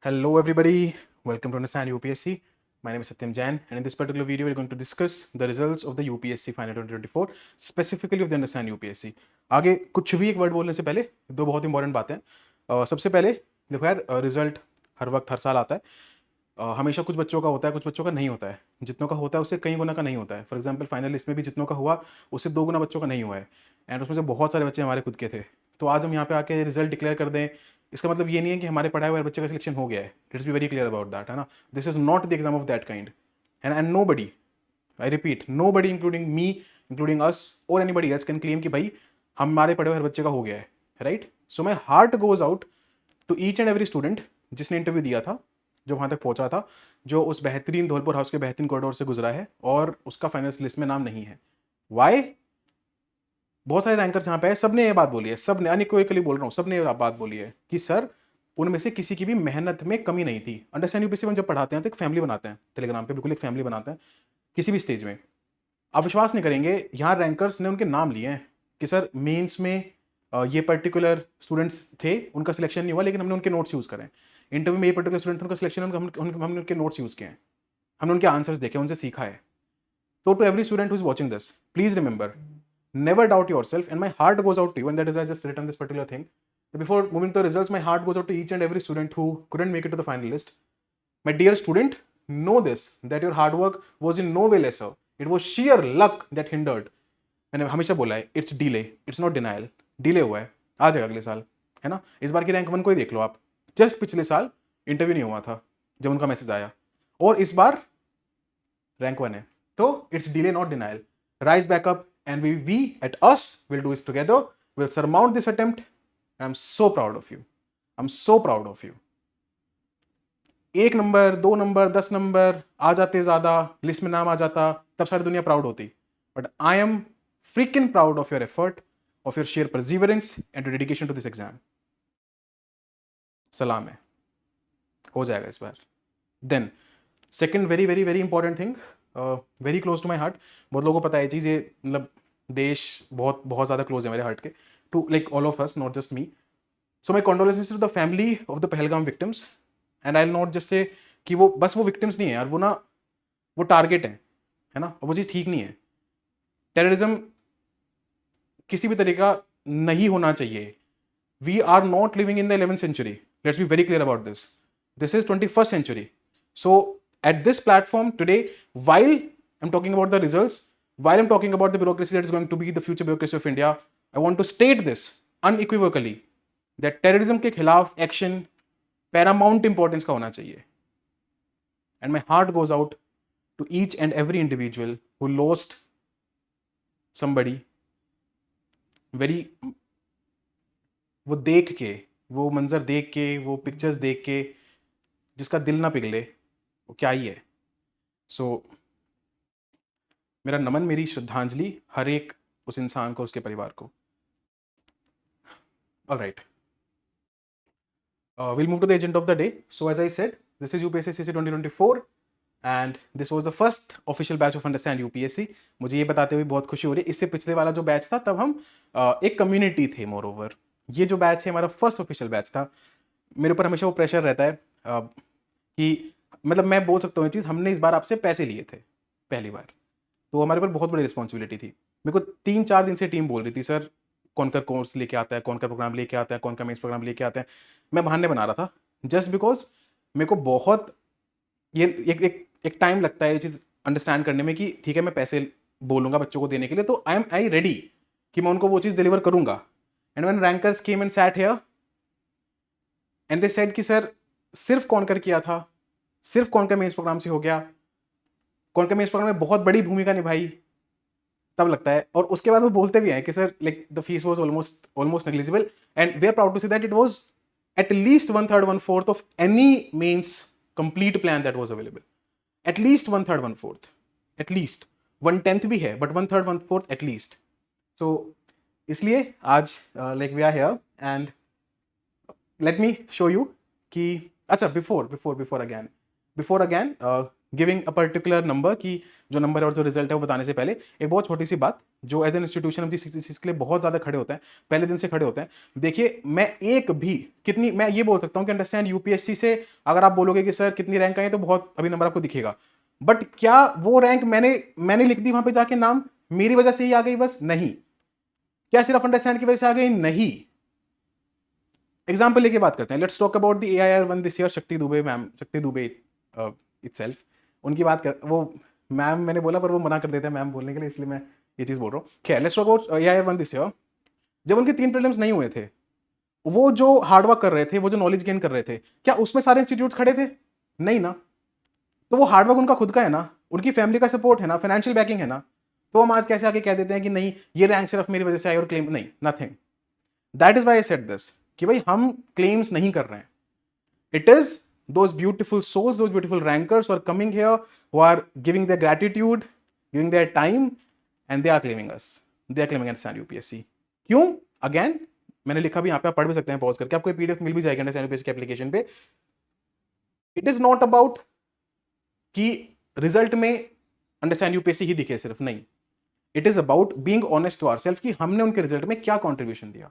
Hello everybody, welcome to Understand UPSC. My name is Satyam Jain and in this particular video we're going to discuss the results of the UPSC Final 2024, specifically of the Understand UPSC. आगे कुछ भी एक word बोलने से पहले दो बहुत important बातें हैं। सबसे पहले देखो यार, रिजल्ट हर वक्त हर साल आता है। हमेशा कुछ बच्चों का होता है, कुछ बच्चों का नहीं होता है। जितनों का होता है उससे कई गुना का नहीं होता है। फॉर एग्जाम्पल फाइनल लिस्ट में भी जितनों का हुआ उससे 2 गुना बच्चों का नहीं हुआ है, एंड उसमें से बहुत सारे बच्चे हमारे खुद के थे। तो आज हम यहाँ पे आके रिजल्ट डिक्लेयर कर दें, इसका मतलब ये नहीं है कि हमारे पढ़ाए हुए बच्चे का सिलेक्शन हो गया है। Let's be very clear about that, है ना। This is not the exam of that kind, and nobody, I repeat, nobody including me, including us or anybody else can claim कि भाई हमारे पढ़े हुए हर बच्चे का हो गया है, right. So my heart goes out to each and every student जिसने इंटरव्यू दिया था, जो वहाँ तक पहुँचा था, जो उस बेहतरीन धौलपुर हाउस के बेहतरीन कॉरिडोर से गुजरा है और उसका फाइनल लिस्ट में नाम नहीं है। वाई? बहुत सारे रैंकर्स यहाँ पे है, सबने ये बात बोली है, सबने, अनइक्वोकली बोल रहा हूँ, सबने ये बात बोली है कि सर उनमें से किसी की भी मेहनत में कमी नहीं थी। अंडरस्टैंड यूपीएससी में जब पढ़ाते हैं तो एक फैमिली बनाते हैं, टेलीग्राम पे बिल्कुल एक फैमिली बनाते हैं किसी भी स्टेज में। आप विश्वास नहीं करेंगे, यहाँ रैंकर्स ने उनके नाम लिए हैं कि सर मेंस में ये पर्टिकुलर स्टूडेंट्स थे, उनका सिलेक्शन नहीं हुआ लेकिन हमने उनके नोट्स यूज़ करें। इंटरव्यू में ये पर्टिकुलर स्टूडेंट थे, उनका सिलेक्शन, हमने उनके नोट्स यूज़ किए हैं, हमने उनके आंसर्स देखे, उनसे सीखा है। So to every student who is watching this, please remember, never doubt yourself, and my heart goes out to you, and that is why I just written this particular thing. So before moving to the results, my heart goes out to each and every student who couldn't make it to the final list. My dear student, know this, that your hard work was in no way lesser. It was sheer luck that hindered. मैंने हमेशा बोला है, it's delay, it's not denial. Delay हुआ है, आ जाएगा अगले साल, है ना। इस बार की रैंक 1 को ही देख लो आप, जस्ट पिछले साल इंटरव्यू नहीं हुआ था जब उनका मैसेज आया, और इस बार रैंक 1 है। तो it's delay not denial. Rise back up and we at us will do it together, will surmount this attempt. I am so proud of you, I am so proud of you. 1 number, 2 number, 10 number आ जाते ज्यादा, list में नाम आ जाता, तब सारी दुनिया proud होती। But I am freaking proud of your effort, of your share perseverance and your dedication to this exam. सलाम है, हो जाएगा इस बार। Then second very very very important thing, very close to my heart. बहुत लोगों को पता है चीज़, ये मतलब देश बहुत बहुत ज़्यादा क्लोज है मेरे हार्ट के, to like all of us, not just me. So my condolences to the family of the Pahalgam victims, and I will not just say कि वो बस वो विक्टिम्स नहीं है यार, वो ना वो टारगेट है ना, वो चीज़ ठीक नहीं है। टेररिज्म किसी भी तरीका नहीं होना चाहिए। We are not living in the 11th century. Let's be very clear about this. This is 21st century. So at this platform today, while I'm talking about the results, while I'm talking about the bureaucracy that is going to be the future bureaucracy of India, I want to state this unequivocally that terrorism के खिलाफ action paramount importance का होना चाहिए. And my heart goes out to each and every individual who lost somebody very, वो देख के, वो मंजर देख के, वो पिक्चर्स देख के जिसका दिल ना पिघले, वो क्या ही है। सो मेरा नमन, मेरी श्रद्धांजलि हर एक उस इंसान को, उसके परिवार को। Alright, we'll move to the agenda of the day. So as I said, this is UPSC CC 2024 and this was the first official batch of Understand UPSC. मुझे ये बताते हुए बहुत खुशी हो रही है, इससे पिछले वाला जो बैच था तब हम एक कम्युनिटी थे मोर ओवर। ये जो बैच है हमारा फर्स्ट ऑफिशियल बैच था। मेरे ऊपर हमेशा वो प्रेशर रहता है कि मतलब मैं बोल सकता हूँ ये चीज़, हमने इस बार आपसे पैसे लिए थे पहली बार, तो हमारे ऊपर बहुत बड़ी रिस्पॉन्सिबिलिटी थी। मेरे को 3-4 दिन से टीम बोल रही थी, सर कौन का कोर्स लेके आता है, कौन का प्रोग्राम लेके आता है, कौन का मेंस प्रोग्राम लेके आता है। मैं बहाने बना रहा था जस्ट बिकॉज मेरे को बहुत ये एक टाइम लगता है ये चीज़ अंडरस्टैंड करने में कि ठीक है मैं पैसे बोलूँगा बच्चों को देने के लिए, तो आई रेडी कि मैं उनको वो चीज़ डिलीवर करूँगा। And when rankers came and set here and they said कि सर सिर्फ कौन कर किया था, सिर्फ कौन का मेंस प्रोग्राम से हो गया, कौन का मेंस प्रोग्राम में बहुत बड़ी भूमिका निभाई, तब लगता है। और उसके बाद वो बोलते भी हैं कि sir like the fees was almost negligible and we are proud to see that it was at least 1/3 1/4 of any means complete plan that was available. At least 1/3 1/4, at least 1/10 भी है but 1/3 1/4 at least. So इसलिए आज like we are here and let me show you कि अच्छा before again giving a particular number की जो number है और जो रिजल्ट है वो बताने से पहले एक बहुत छोटी सी बात जो as an institution of this के लिए बहुत ज़्यादा खड़े होते हैं, पहले दिन से खड़े होते हैं। देखिए मैं एक भी कितनी, मैं ये बोल सकता हूँ कि अंडरस्टैंड यूपीएससी से अगर आप बोलोगे कि सर कितनी रैंक आई है तो बहुत अभी नंबर आपको दिखेगा, बट क्या वो रैंक मैंने लिख दी वहां पे जाके नाम मेरी वजह से ही आ गई? बस नहीं। क्या सिर्फ अंडरस्टैंड की वजह से आ गई? नहीं। एग्जाम्पल लेके बात करते हैं। Let's talk about the AIR one this year, शक्ति दुबे मैम, शक्ति दुबे इटसेल्फ, उनकी बात कर, वो मैम मैंने बोला पर वो मना कर देते हैं मैम बोलने के लिए, इसलिए मैं ये चीज बोल रहा हूँ। खैर let's talk about AIR one this year. जब उनके 3 प्रीलिम्स नहीं हुए थे, वो जो हार्डवर्क कर रहे थे, वो जो नॉलेज गेन कर रहे थे, क्या उसमें सारे इंस्टीट्यूट खड़े थे? नहीं ना। तो वो हार्डवर्क उनका खुद का है ना, उनकी फैमिली का सपोर्ट है ना, फाइनेंशियल बैकिंग है ना। तो हम आज कैसे आके कह देते हैं कि नहीं ये रैंक सिर्फ मेरी वजह से आई और क्लेम नहीं, nothing. That is why I said this कि भाई हम क्लेम्स नहीं कर रहे हैं। It is those beautiful souls, those beautiful rankers who are coming here, who are giving their gratitude, giving their time, and they are claiming us. They are claiming understand UPSC. क्यों? Again मैंने लिखा भी यहाँ पे, आप पढ़ भी सकते हैं पॉज करके, आपको पीडीएफ मिल भी जाएगा अंडरस्टैंड यूपीएससी के एप्लीकेशन पे। इट इज नॉट अबाउट कि रिजल्ट में अंडरस्टैंड यूपीएससी ही दिखे सिर्फ, नहीं। It is about being honest to ourselves कि हमने उनके रिजल्ट में क्या कंट्रीब्यूशन दिया।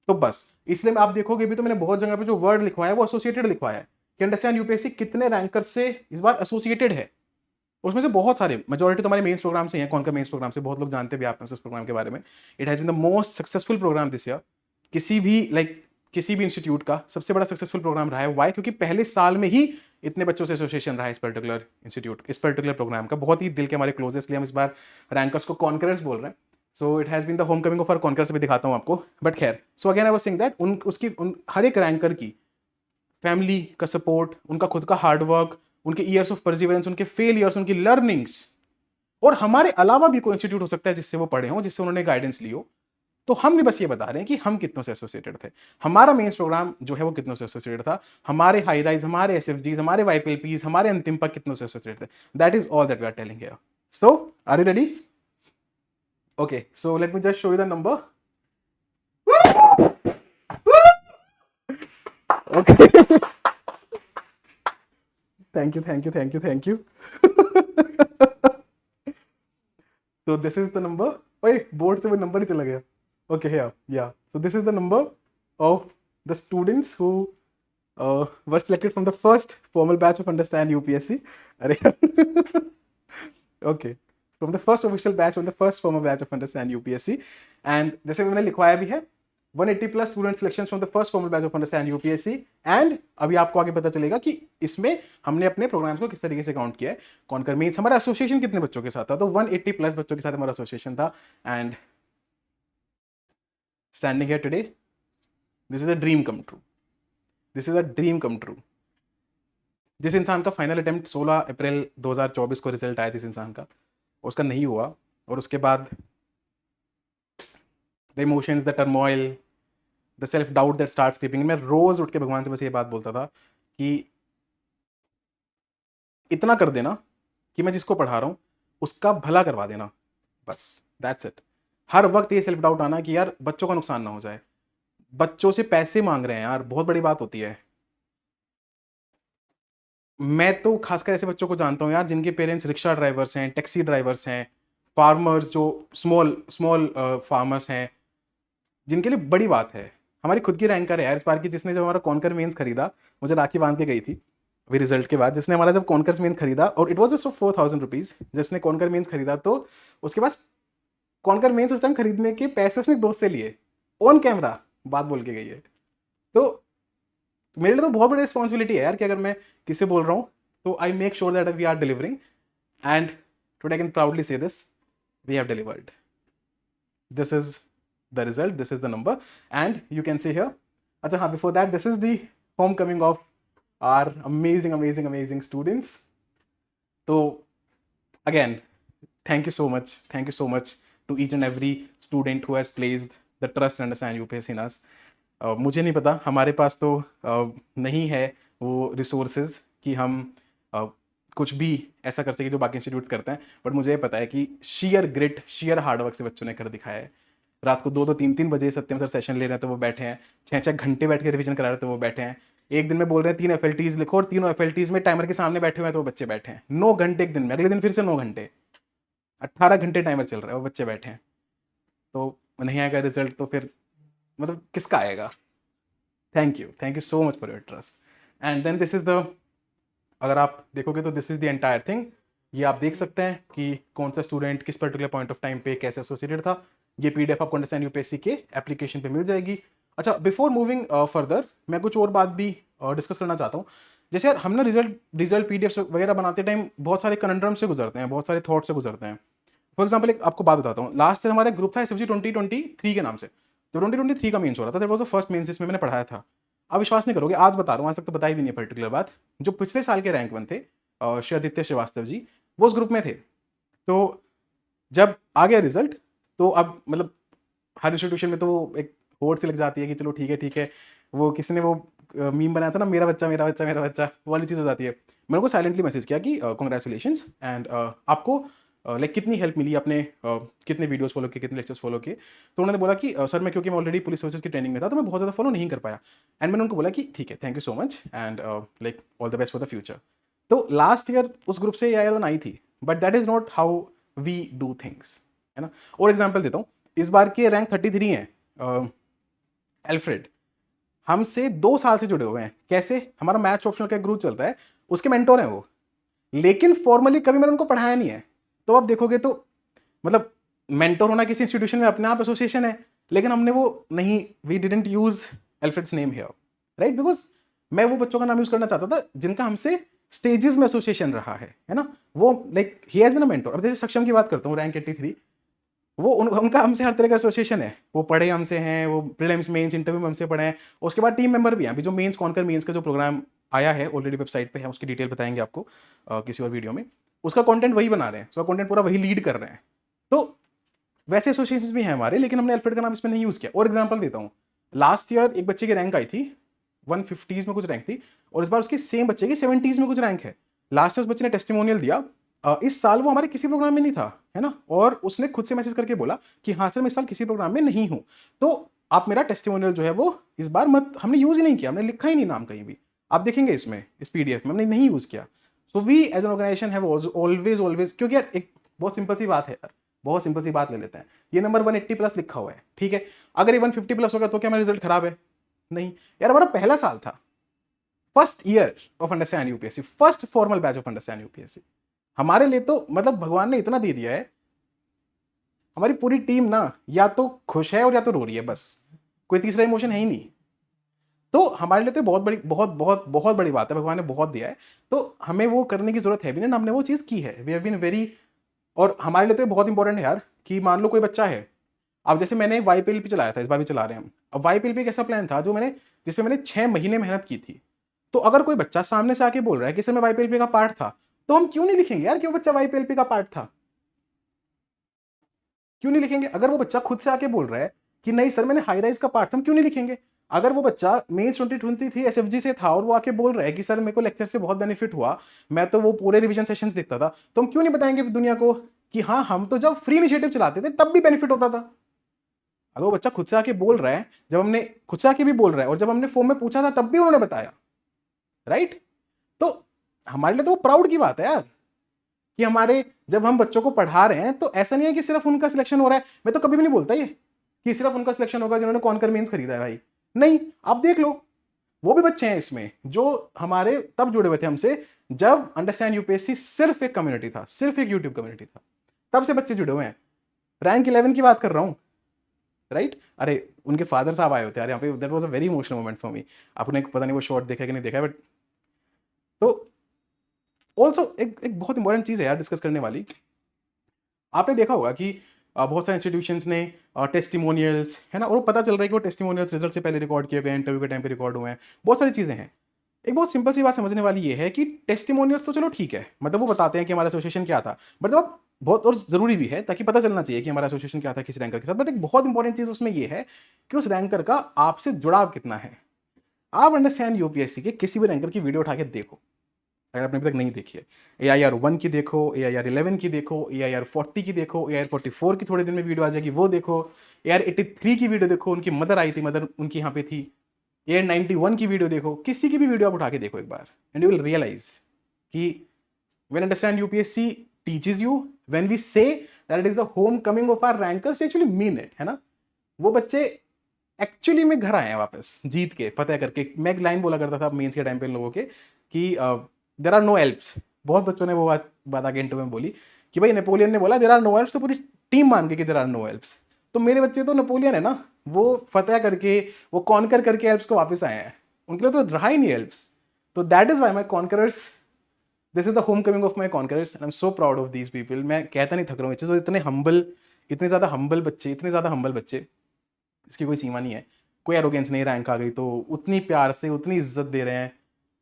तो बस इसलिए आप देखोगे भी तो मैंने बहुत जगह पे जो वर्ड लिखवाया है वो एसोसिएटेड लिखवाया है कि अंडरस्टैंड यूपीएससी कितने रैंकर से इस बार एसोसिएटेड है। उसमें से बहुत सारे, मेजोरिटी तो हमारे मेंस प्रोग्राम से हैं, कौन का मेंस प्रोग्राम से, बहुत लोग जानते भी आप उस प्रोग्राम के बारे में। It has been the most successful programme this year. किसी भी किसी भी इंस्टीट्यूट का सबसे बड़ा सक्सेसफुल प्रोग्राम रहा है। वाई? क्योंकि पहले साल में ही इतने बच्चों से एसोसिएशन रहा है इस पर्टिकुलर इंस्टीट्यूट, इस पर्टिकुलर प्रोग्राम का। बहुत ही दिल के हमारे क्लोजेस्ट, हम इस बार रैंकर्स को कॉन्करर्स बोल रहे हैं। So it has been the homecoming of our conquerors, भी दिखाता हूँ आपको। बट खैर, so again I was saying that हर एक रैंकर की फैमिली का सपोर्ट, उनका खुद का हार्डवर्क, उनके ईयर्स ऑफ परसिवरेंस, उनके फेलियर्स, उनकी लर्निंग्स, और हमारे अलावा भी कोई इंस्टीट्यूट हो सकता है जिससे वो पढ़े हों, जिससे उन्होंने गाइडेंस ली हो। तो हम भी बस ये बता रहे हैं कि हम कितनों से एसोसिएटेड थे। हमारा मेंस प्रोग्राम जो है वो कितनों से एसोसिएटेड था, हमारे हाई राइज, हमारे एसएफजीज, हमारे वाईपीएलपीज, हमारे अंतिम पर कितनों से एसोसिएटेड थे। That is all that we are telling here. So are you ready? Okay, so let me just show you the number. Okay, thank you thank you thank you thank you. So this is the number. ओए board से वो number ही चला गया। Okay, yeah. So this is the number of the students who were selected from the first formal batch of Understand UPSC. अरे okay, from the first official batch, from the first formal batch of Understand UPSC, and जैसे मैंने लिखवाया भी है 180 plus student selections from the first formal batch of understand UPSC. And अभी आपको आगे पता चलेगा कि इसमें हमने अपने प्रोग्राम्स को किस तरीके से काउंट किया है। कॉन्कर मींस हमारा एसोसिएशन कितने बच्चों के साथ था, तो 180 प्लस बच्चों के साथ हमारा एसोसिएशन था। And standing here today, this is a dream come true, this is a dream come true. जिस इंसान का फाइनल अटेम्प्ट 16 अप्रैल 2024 को रिजल्ट आया, जिस इंसान का, उसका नहीं हुआ, और उसके बाद the emotions, the turmoil, the self doubt that starts creeping. मैं रोज उठ के भगवान से बस ये बात बोलता था कि इतना कर देना कि मैं जिसको पढ़ा रहा हूँ उसका भला करवा देना, बस दैट्स इट। हर वक्त ये सेल्फ डाउट आना कि यार बच्चों का नुकसान ना हो जाए। बच्चों से पैसे मांग रहे हैं यार, बहुत बड़ी बात होती है। मैं तो खासकर ऐसे बच्चों को जानता हूँ यार जिनके पेरेंट्स रिक्शा ड्राइवर्स हैं, टैक्सी ड्राइवर्स हैं, फार्मर्स, जो स्मॉल स्मॉल फार्मर्स हैं, जिनके लिए बड़ी बात है। हमारी खुद की रैंकर है यार इस बार की, जिसने जब हमारा कॉन्कर मेंस खरीदा, मुझे राखी बांध के गई थी अभी रिजल्ट के बाद, जिसने हमारा जब कॉन्कर मेंस खरीदा, और इट वॉज जस्ट 4000 रुपीज, जिसने कॉन्कर मेंस खरीदा, तो उसके पास कॉन्कर मेंस उस टाइम खरीदने के पैसे उसने दोस्त से लिए, ऑन कैमरा बात बोल के गई है। तो मेरे लिए तो बहुत बड़ी रिस्पॉन्सिबिलिटी है यार कि अगर मैं किसी बोल रहा हूँ तो I make sure that we are delivering, and today I can proudly say this, we have delivered. This is the result, this is the number, and you can see here, acha ha, before that, this is the homecoming of our amazing students. So again, thank you so much to each and every student who has placed the trust and understand UPSC in us. मुझे नहीं पता, हमारे पास तो नहीं है वो resources कि हम कुछ भी ऐसा कर सके जो बाकी इंस्टीट्यूट्स करते हैं, बट मुझे पता है कि शेयर ग्रिट, शेयर हार्डवर्क से बच्चों ने कर दिखाया है। रात को 2-2 3-3 बजे सत्यम सर सेशन ले रहे हैं तो वो बैठे हैं, 6-6 घंटे बैठ के रिवीजन करा रहे हैं तो वो बैठे हैं। एक दिन में बोल रहे हैं 3 FLTs लिखो और तीनों FLTs में टाइमर के सामने बैठे हुए हैं तो वो बच्चे बैठे हैं 9 घंटे एक दिन में, अगले दिन फिर से 9 घंटे, 18 घंटे टाइमर चल रहा है, वो बच्चे बैठे हैं, तो नहीं आएगा रिजल्ट तो फिर मतलब किसका आएगा? Thank you so much for your trust. And then this is the, अगर आप देखोगे तो this is the entire thing. ये आप देख सकते हैं कि कौन सा स्टूडेंट किस पर्टिकुलर पॉइंट ऑफ टाइम पे कैसे एसोसिएटेड था। ये PDF आपको अंडरस्टैंड यूपीएससी के एप्लीकेशन पे मिल जाएगी। अच्छा, बिफोर मूविंग फर्दर मैं कुछ और बात भी डिस्कस करना चाहता हूँ। जैसे यार हम ना रिजल्ट PDF वगैरह बनाते टाइम बहुत सारे कन्फ्रम से गुजरते हैं, बहुत सारे थॉट से गुजरते हैं। फॉर एग्जाम्पल एक आपको बात बताता हूँ, लास्ट से हमारा ग्रुप था SFG 2023 के नाम से, तो 2023 का मेंस हो रहा था, that was the first mains जिसमें मैंने पढ़ाया था। आप विश्वास नहीं करोगे, आज बता रहा हूँ, आज तक तो बताई भी नहीं है पर्टिकुलर बात। जो पिछले साल के रैंक 1 थे श्री आदित्य श्रीवास्तव जी, वो उस ग्रुप में थे। तो जब आ गया रिजल्ट तो अब मतलब हर इंस्टीट्यूशन में तो वो एक होड़ से लग जाती है कि चलो ठीक है, वो किसी ने वो मीम बनाया था ना, मेरा बच्चा मेरा बच्चा मेरा बच्चा, वो वाली चीज़ हो जाती है। मैंने उनको साइलेंटली मैसेज किया कि कॉन्ग्रेचुलेशंस एंड आपको लाइक कितनी हेल्प मिली, अपने कितने वीडियोस फॉलो किए, कितने लेक्चर्स फॉलो किए। तो उन्होंने बोला कि सर मैं क्योंकि मैं ऑलरेडी पुलिस सर्विसेज की ट्रेनिंग में था तो मैं बहुत ज़्यादा फॉलो नहीं कर पाया। एंड मैंने उनको बोला कि ठीक है, thank you so much and like all the best for the future. तो लास्ट ईयर उस ग्रुप से AIR 1 आई थी, but that is not how we do things, है ना। और एग्जाम्पल देता हूँ, इस बार के रैंक 33 हैं एल्फ्रेड, हमसे 2 साल से जुड़े हुए हैं। कैसे? हमारा मैथ्स ऑप्शनल का ग्रुप चलता है, उसके मेंटोर हैं वो, लेकिन फॉर्मली कभी मैंने उनको पढ़ाया नहीं है। तो आप देखोगे तो मतलब मेंटोर होना किसी इंस्टीट्यूशन में अपने आप एसोसिएशन है, लेकिन हमने वो नहीं, we didn't use Alfred's name here, right, because मैं वो बच्चों का नाम यूज करना चाहता था जिनका हमसे स्टेजेस में एसोसिएशन रहा है ना। वो like he has been a mentor. अब जैसे सक्षम की बात करता हूँ, रैंक 83, वो उनका हमसे हर तरह का एसोसिएशन है, वो पढ़े हमसे हैं, वो प्रीलिम्स मेंस इंटरव्यू में हमसे पढ़े हैं, उसके बाद टीम मेंबर भी हैं। अभी जो मेंस कॉन्कर मेंस का जो प्रोग्राम आया है ऑलरेडी वेबसाइट पे है, उसकी डिटेल बताएंगे आपको किसी और वीडियो में। उसका कंटेंट वही बना रहे हैं, उसका कंटेंट पूरा वही लीड कर रहे हैं। तो वैसे एसोसिएशन भी हैं हमारे, लेकिन हमने अल्फ्रेड का नाम इसमें नहीं यूज़ किया। और एग्जाम्पल देता हूँ, लास्ट ईयर एक बच्चे की रैंक आई थी 150s में कुछ रैंक थी, और इस बार उसकी सेम बच्चे की 70s में कुछ रैंक है। लास्ट ईयर उस बच्चे ने टेस्टिमोनियल दिया, इस साल वो हमारे किसी प्रोग्राम में नहीं था, है ना, और उसने खुद से मैसेज करके बोला कि हाँ सर मैं इस साल किसी प्रोग्राम में नहीं हूँ, तो आप मेरा टेस्टिमोनियल जो है वो इस बार मत, हमने यूज़ ही नहीं किया, हमने लिखा ही नहीं नाम कहीं भी। आप देखेंगे इसमें इस PDF में हमने नहीं यूज़ किया। So we as an organisation have always, क्योंकि यार एक बहुत सिंपल सी बात है यार, बहुत सिंपल सी बात ले लेते हैं। ये नंबर 180+ लिखा हुआ है, ठीक है, अगर ये 150+ होगा तो क्या मेरा रिजल्ट खराब है? नहीं यार, हमारा पहला साल था, first year of understand UPSC, first formal batch of understand UPSC. हमारे लिए तो मतलब भगवान ने इतना दे दिया है, हमारी पूरी टीम ना या तो खुश है और या तो रो रही है, बस कोई तीसरा इमोशन है ही नहीं। तो हमारे लिए तो बहुत बड़ी बहुत बहुत बहुत बड़ी बात है, भगवान ने बहुत दिया है, तो हमें वो करने की जरूरत है भी नहीं, हमने वो चीज़ की है, वी हैव बीन वेरी। और हमारे लिए तो बहुत इंपॉर्टेंट है यार कि मान लो कोई बच्चा है, अब जैसे मैंने YPLP चलाया था, इस बार भी चला रहे हैं हम। अब YPLP एक ऐसा प्लान था जो मैंने, जिसपे मैंने 6 महीने मेहनत की थी। तो अगर कोई बच्चा सामने से आके बोल रहा है कि सर मैं YPLP का पार्ट था, तो हम क्यों नहीं लिखेंगे यार कि वो बच्चा YPLP का पार्ट था? क्यों नहीं लिखेंगे? अगर वो बच्चा खुद से आके बोल रहा है कि नहीं सर मैंने हाई राइज का पार्ट था, हम क्यों नहीं लिखेंगे? अगर वो बच्चा मेंस 2023 SFG से था और वो आके बोल रहा है कि सर मेरे को लेक्चर से बहुत बेनिफिट हुआ, मैं तो वो पूरे रिवीजन सेशंस देखता था, तो हम क्यों नहीं बताएंगे दुनिया को कि हाँ हम तो जब फ्री इनिशिएटिव चलाते थे तब भी बेनिफिट होता था? अगर वो बच्चा खुद से आके बोल रहा है, जब हमने खुद से आके भी बोल रहा है और जब हमने फॉर्म में पूछा था तब भी उन्होंने बताया, राइट? तो हमारे लिए तो वो प्राउड की बात है यार कि हमारे, जब हम बच्चों को पढ़ा रहे हैं तो ऐसा नहीं है कि सिर्फ उनका सिलेक्शन हो रहा है। मैं तो कभी भी नहीं बोलता ये कि सिर्फ उनका सिलेक्शन होगा जिन्होंने कॉन्कर मेंस खरीदा है, भाई नहीं, आप देख लो वो भी बच्चे हैं इसमें जो हमारे तब जुड़े हुए थे हमसे जब अंडरस्टैंड यूपीएससी सिर्फ एक कम्युनिटी था, सिर्फ एक यूट्यूब कम्युनिटी था, तब से बच्चे जुड़े हुए हैं। रैंक 11 की बात कर रहा हूं, राइट? अरे उनके फादर साहब आए होते यार यहाँ पे, that was a very emotional moment for me. आपने पता नहीं वो शॉट देखा कि नहीं देखा, बट तो ऑल्सो एक बहुत इंपॉर्टेंट चीज़ है यार डिस्कस करने वाली। आपने देखा होगा कि बहुत सारे इंस्टीट्यूशंस ने टेस्टिमोनियल्स, है ना, और वो पता चल रहा है कि वो टेस्टिमोनियल्स रिजल्ट से पहले रिकॉर्ड किए गए, इंटरव्यू के टाइम पे रिकॉर्ड हुए हैं, बहुत सारी चीज़ें हैं। एक बहुत सिंपल सी बात समझने वाली ये है कि टेस्टिमोनियल्स तो चलो ठीक है, मतलब वो बताते हैं कि हमारा एसोसिएशन क्या था, बट जब आप बहुत, और ज़रूरी भी है ताकि पता चलना चाहिए कि हमारा एसोसिएशन क्या था किस रैंकर के साथ, बट एक बहुत इंपॉर्टेंट चीज़ उसमें ये है कि उस रैंकर का आपसे जुड़ाव कितना है। आप अंडरस्टैंड यूपीएससी के किसी भी रैंकर की वीडियो उठा के देखो, अगर आपने अभी तक नहीं देखी है, AIR 1 की देखो, AIR 11 की देखो, AIR 40 की देखो, AIR 44 की थोड़े दिन में वीडियो आ जाएगी वो देखो, AIR 83 की वीडियो देखो, उनकी मदर आई थी, मदर उनकी यहाँ पे थी, एयर 91 की वीडियो देखो, किसी की भी वीडियो आप उठा के देखो एक बार, एंड यू विल रियलाइज कि when understand UPSC teaches you, when we say that it is the homecoming of our rankers, actually mean it, है ना। वो बच्चे एक्चुअली में घर आए हैं वापस जीत के, फतेह करके। मैं एक लाइन बोला करता था मेंस के टाइम पे लोगों के कि देयर आर नो एल्प्स। बहुत बच्चों ने वो बात आगे इंटरव्यू में बोली कि भाई नेपोलियन ने बोला देयर आर नो एल्प्स, तो पूरी टीम मान के कि देयर आर नो एल्प्स। तो मेरे बच्चे तो नेपोलियन है ना, वो फतेह करके, वो कॉन्कर करके एल्प्स को वापस आए हैं, उनके लिए तो रहा ही नहीं एल्प्स। तो that is why my conquerors, this is the homecoming of my conquerors, and I am so proud of these people. मैं कहता नहीं थक रहा हूँ, इतने हम्बल, इतने ज़्यादा हम्बल बच्चे, इतने ज़्यादा हम्बल बच्चे, इसकी कोई सीमा नहीं है। कोई एरोगेंस नहीं, रैंक आ गई तो उतनी प्यार से, उतनी इज्जत दे रहे हैं,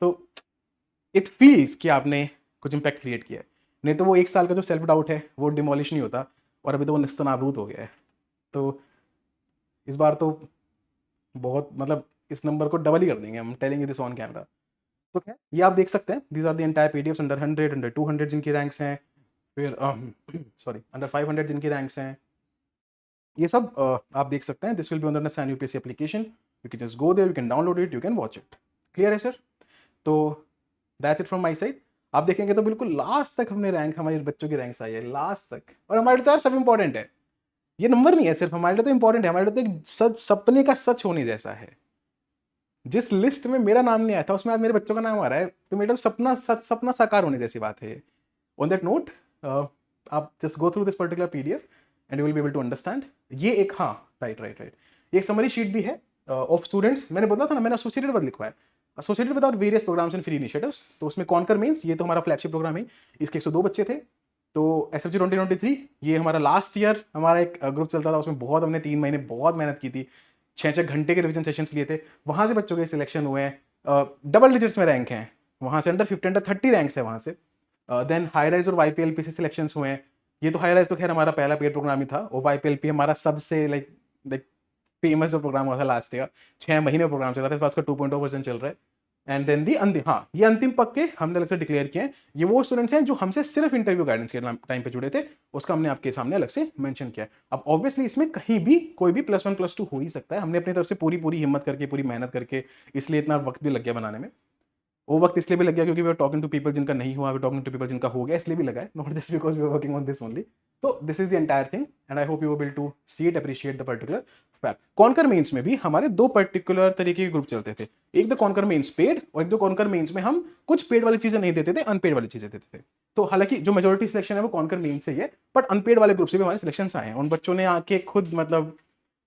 तो इट फील्स कि आपने कुछ इम्पैक्ट क्रिएट किया है। नहीं तो वो एक साल का जो सेल्फ डाउट है वो डिमोलिश नहीं होता, और अभी तो वो निस्तनाबूद हो गया है। तो इस बार तो बहुत, मतलब इस नंबर को डबल ही कर देंगे हम, telling you this on camera. तो क्या ये आप देख सकते हैं, these are the entire PDFs under 100, under 200 जिनकी रैंक्स हैं, फिर सॉरी अंडर 500 जिनकी रैंक्स हैं। ये सब आप देख सकते हैं। This will be on the SAN UPSC application, you can just go there, you can download it, you can watch it. Clear है सर? तो that's it from my side. आप देखेंगे तो बिल्कुल लास्ट तक हमने रैंक, हमारे बच्चों की रैंक्स आई है लास्ट तक, और हमारे लिए तो यार सब इंपॉर्टेंट है। ये नंबर नहीं है सिर्फ हमारे लिए तो इंपॉर्टेंट है, हमारे लिए तो एक सच, सपने का सच होने जैसा है। जिस लिस्ट में मेरा नाम नहीं आया था उसमें आज मेरे बच्चों का नाम आ रहा है, तो मेरा सपना सच, सपना साकार होने जैसी बात है। ऑन दैट नोट, आप just go through this particular PDF and you will be able to understand. ये एक, हाँ राइट राइट राइट, ये एक समरी शीट भी है ऑफ स्टूडेंट्स। मैंने बोला था ना, मैंने एसोसिएटेड वर्ड लिखवा है, associated with various programmes and free initiatives. तो उसमें कॉन्कर मेंस, ये तो हमारा फ्लैगशिप प्रोग्राम है, इसके 102 बच्चे थे। तो SFG 2023 ये हमारा लास्ट ईयर हमारा एक ग्रुप चलता था, उसमें बहुत हमने 3 महीने बहुत मेहनत की थी, 6-6 घंटे के रिविजन सेशंस लिए थे। वहाँ से बच्चों के सिलेक्शन हुए हैं, डबल डिजिट्स में रैंक हैं, वहाँ से अंडर 50 अंडर 30 रैंक्स है वहाँ से। देन हाई राइज और YPLP से सिलेक्शन हुए हैं। ये तो हाई राइज तो खैर हमारा पहला पेड प्रोग्राम ही था, और YPLP हमारा सबसे लाइक फेमस जो प्रोग्राम हुआ था लास्ट ईयर, 6 महीने प्रोग्राम चल रहा था, इस बार उसका 2.0% चल रहा है। एंड देन दी अंतिम, हाँ ये अंतिम पक्के हमने अलग से डिक्लेयर किए हैं। ये वो स्टूडेंट्स हैं जो हमसे सिर्फ इंटरव्यू गाइडेंस के टाइम पे जुड़े थे, उसका हमने आपके सामने अलग से मेंशन किया है। अब ऑब्वियसली इसमें कहीं भी कोई भी +1 +2 हो ही सकता है, हमने अपनी तरफ से पूरी पूरी हिम्मत करके, पूरी मेहनत करके, इसलिए इतना वक्त भी लग गया बनाने में। वो वक्त इसलिए भी लग गया क्योंकि we are talking to people जिनका नहीं हुआ, वी टॉकिंग टू पीपल जिनका हो गया, इसलिए भी लगा है, not just because we are working on this only. तो this is the entire thing, and I hope you will to see it, appreciate the particular fact. Conquer mains में भी हमारे 2 पर्टिकुलर तरीके के ग्रुप चलते थे, एक द कॉन्कर मेंस पेड, और एक दो कॉन्कर मेंस में हम कुछ पेड वाली चीजें नहीं देते थे, अनपेड वाली चीजें देते थे। तो हालांकि जो मेजोरिटी सिलेक्शन है वो कॉन्कर मेंस से ही है, बट अनपेड वाले ग्रुप से भी हमारे सिलेक्शन आए हैं। उन बच्चों ने आके खुद, मतलब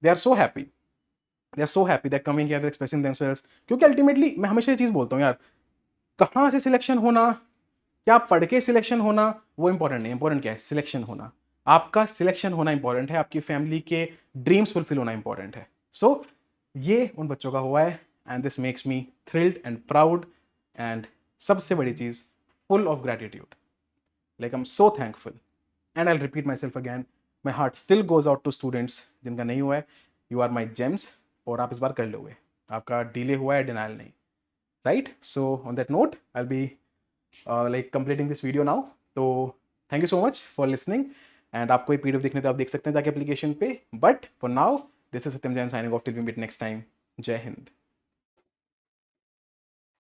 they are so happy, they are so happy, they are coming here, they are expressing themselves. क्योंकि अल्टीमेटली मैं हमेशा ये चीज बोलता हूँ यार, कहाँ से सिलेक्शन होना, क्या पढ़ के सिलेक्शन होना, वो इंपॉर्टेंट नहीं, इंपॉर्टेंट क्या है, सिलेक्शन होना। आपका सिलेक्शन होना इंपॉर्टेंट है, आपकी फैमिली के ड्रीम्स फुलफिल होना इंपॉर्टेंट है। सो ये उन बच्चों का हुआ है, and this makes me thrilled and proud, and सबसे बड़ी चीज, full of gratitude. Like I am so thankful, and I will repeat myself again, my heart still goes out to students जिनका नहीं हुआ है। यू आर माई जेम्स, और आप इस बार कर लोगे, आपका डिले हुआ है, डिनाइल नहीं। Right? So on that note I will be like completing this video now. तो thank you so much for listening, and आपको ये PDF देखने तो आप देख सकते हैं जाके एप्लीकेशन पे, but for now this is Satyam Jain signing off till we meet next time. जय हिंद.